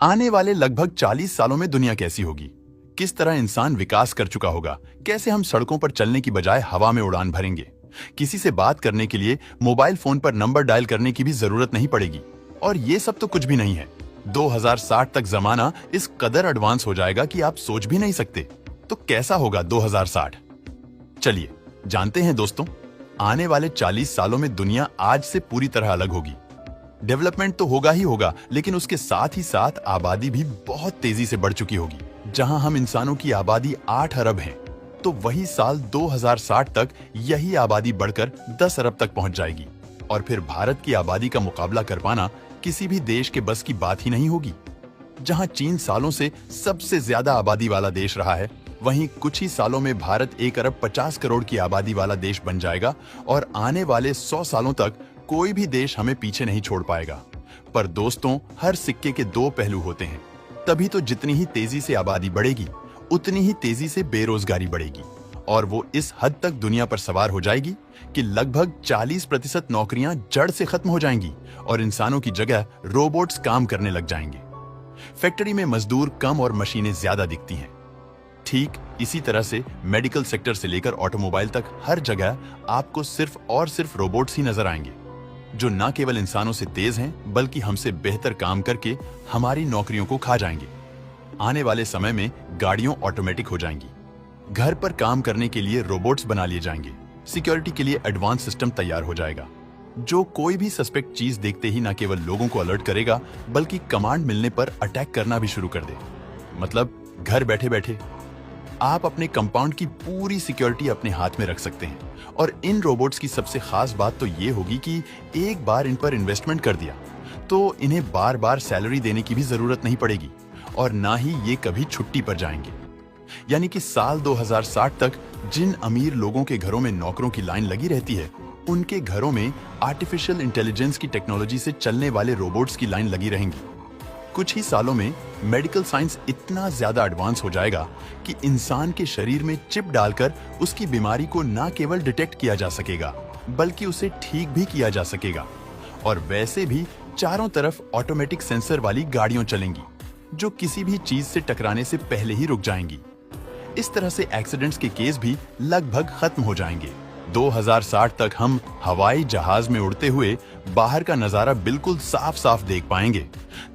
आने वाले लगभग 40 सालों में दुनिया कैसी होगी? किस तरह इंसान विकास कर चुका होगा? कैसे हम सड़कों पर चलने की बजाय हवा में उड़ान भरेंगे? किसी से बात करने के लिए मोबाइल फोन पर नंबर डायल करने की भी जरूरत नहीं पड़ेगी। और ये सब तो कुछ भी नहीं है। 2060 तक जमाना इस कदर एडवांस हो जाएगा कि आप सोच भी नहीं सकते। तो कैसा होगा 2060? चलिए जानते हैं दोस्तों। आने वाले 40 सालों में दुनिया आज से पूरी तरह अलग होगी। डेवलपमेंट तो होगा ही होगा, लेकिन उसके साथ ही साथ आबादी भी बहुत तेजी से बढ़ चुकी होगी। जहां हम इंसानों की आबादी 8 अरब है, तो वही साल 2060 तक यही आबादी बढ़कर 10 अरब तक पहुंच जाएगी। और फिर भारत की आबादी का मुकाबला कर पाना किसी भी देश के बस की बात ही नहीं होगी। जहां चीन सालों से सबसे ज्यादा आबादी वाला देश रहा है, वहीं कुछ ही सालों में भारत 1 अरब 50 करोड़ की आबादी वाला देश बन जाएगा। और आने वाले 100 सालों तक कोई भी देश हमें पीछे नहीं छोड़ पाएगा। पर दोस्तों, हर सिक्के के दो पहलू होते हैं। तभी तो जितनी ही तेजी से आबादी बढ़ेगी, उतनी ही तेजी से बेरोजगारी बढ़ेगी। और वो इस हद तक दुनिया पर सवार हो जाएगी कि लगभग 40% नौकरियां जड़ से खत्म हो जाएंगी और इंसानों की जगह रोबोट्स काम करने लग जाएंगे। फैक्ट्री में मजदूर कम और मशीनें ज्यादा दिखती हैं। ठीक इसी तरह से मेडिकल सेक्टर से लेकर ऑटोमोबाइल तक हर जगह आपको सिर्फ और सिर्फ रोबोट्स ही नजर आएंगे, जो न केवल इंसानों से तेज हैं, बल्कि हमसे बेहतर काम करके हमारी नौकरियों को खा जाएंगे। आने वाले समय में गाड़ियां ऑटोमेटिक हो जाएंगी, घर पर काम करने के लिए रोबोट्स बना लिए जाएंगे, सिक्योरिटी के लिए एडवांस सिस्टम तैयार हो जाएगा, जो कोई भी सस्पेक्ट चीज देखते ही न केवल लोगों को अलर्ट करेगा, बल्कि कमांड मिलने पर अटैक करना भी शुरू कर दे। मतलब घर बैठे बैठे आप अपने कंपाउंड की पूरी सिक्योरिटी अपने हाथ में रख सकते हैं। और इन रोबोट्स की सबसे खास बात तो ये होगी कि एक बार इन पर इन्वेस्टमेंट कर दिया तो इन्हें बार बार सैलरी देने की भी जरूरत नहीं पड़ेगी, और ना ही ये कभी छुट्टी पर जाएंगे। यानी कि साल 2060 तक जिन अमीर लोगों के घरों में नौकरों की लाइन लगी रहती है, उनके घरों में आर्टिफिशियल इंटेलिजेंस की टेक्नोलॉजी से चलने वाले रोबोट्स की लाइन लगी रहेंगी। कुछ ही सालों में मेडिकल साइंस इतना ज्यादा एडवांस हो जाएगा कि इंसान के शरीर में चिप डालकर उसकी बीमारी को न केवल डिटेक्ट किया जा सकेगा, बल्कि उसे ठीक भी किया जा सकेगा। और वैसे भी चारों तरफ ऑटोमेटिक सेंसर वाली गाड़ियां चलेंगी, जो किसी भी चीज से टकराने से पहले ही रुक जाएंगी। इस तरह से एक्सीडेंट्स के केस भी लगभग खत्म हो जाएंगे। 2060 तक हम हवाई जहाज में उड़ते हुए बाहर का नजारा बिल्कुल साफ साफ देख पाएंगे।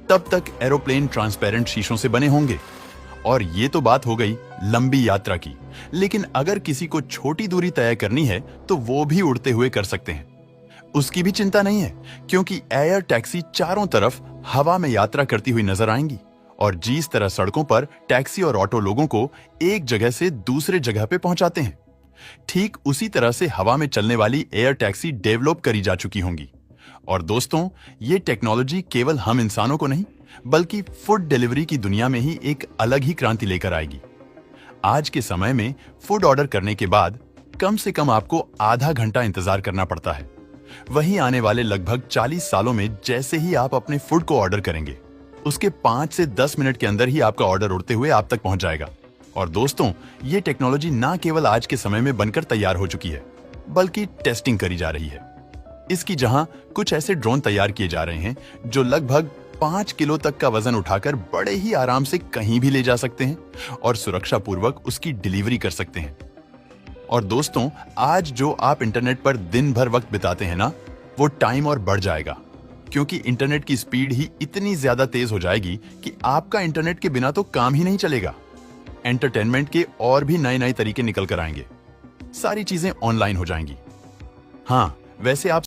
तब तक एरोप्लेन ट्रांसपेरेंट शीशों से बने होंगे। और ये तो बात हो गई लंबी यात्रा की, लेकिन अगर किसी को छोटी दूरी तय करनी है तो वो भी उड़ते हुए कर सकते हैं। उसकी भी चिंता नहीं है, क्योंकि एयर टैक्सी चारों तरफ हवा में यात्रा करती हुई नजर आएंगी। और जिस तरह सड़कों पर टैक्सी और ऑटो लोगों को एक जगह से दूसरे जगह पे पहुंचाते हैं, ठीक उसी तरह से हवा में चलने वाली एयर टैक्सी डेवलप करी जा चुकी होंगी। और दोस्तों, ये टेक्नोलॉजी केवल हम इंसानों को नहीं, बल्कि फूड डिलीवरी की दुनिया में ही एक अलग ही क्रांति लेकर आएगी। आज के समय में फूड ऑर्डर करने के बाद कम से कम आपको आधा घंटा इंतजार करना पड़ता है। वहीं आने वाले लगभग 40 सालों में जैसे ही आप अपने फूड को ऑर्डर करेंगे, उसके 5 से 10 मिनट के अंदर ही आपका ऑर्डर उड़ते हुए आप तक पहुंच जाएगा। और दोस्तों, ये टेक्नोलॉजी ना केवल आज के समय में बनकर तैयार हो चुकी है, बल्कि टेस्टिंग करी जा रही है। इसकी जहां कुछ ऐसे ड्रोन तैयार किए जा रहे हैं जो लगभग 5 किलो तक का वजन उठाकर बड़े ही आराम से कहीं भी ले जा सकते हैं और सुरक्षा पूर्वक उसकी डिलीवरी कर सकते हैं। और दोस्तों, आज जो आप इंटरनेट पर दिन भर वक्त बिताते हैं ना, वो टाइम और बढ़ जाएगा, क्योंकि इंटरनेट की स्पीड ही इतनी ज्यादा तेज हो जाएगी कि आपका इंटरनेट के बिना तो काम ही नहीं चलेगा। एंटरटेनमेंट के और भी नए नए तरीके निकल कर आएंगे। सारी चीजें ऑनलाइन हो जाएंगी। हाँ, वैसे आप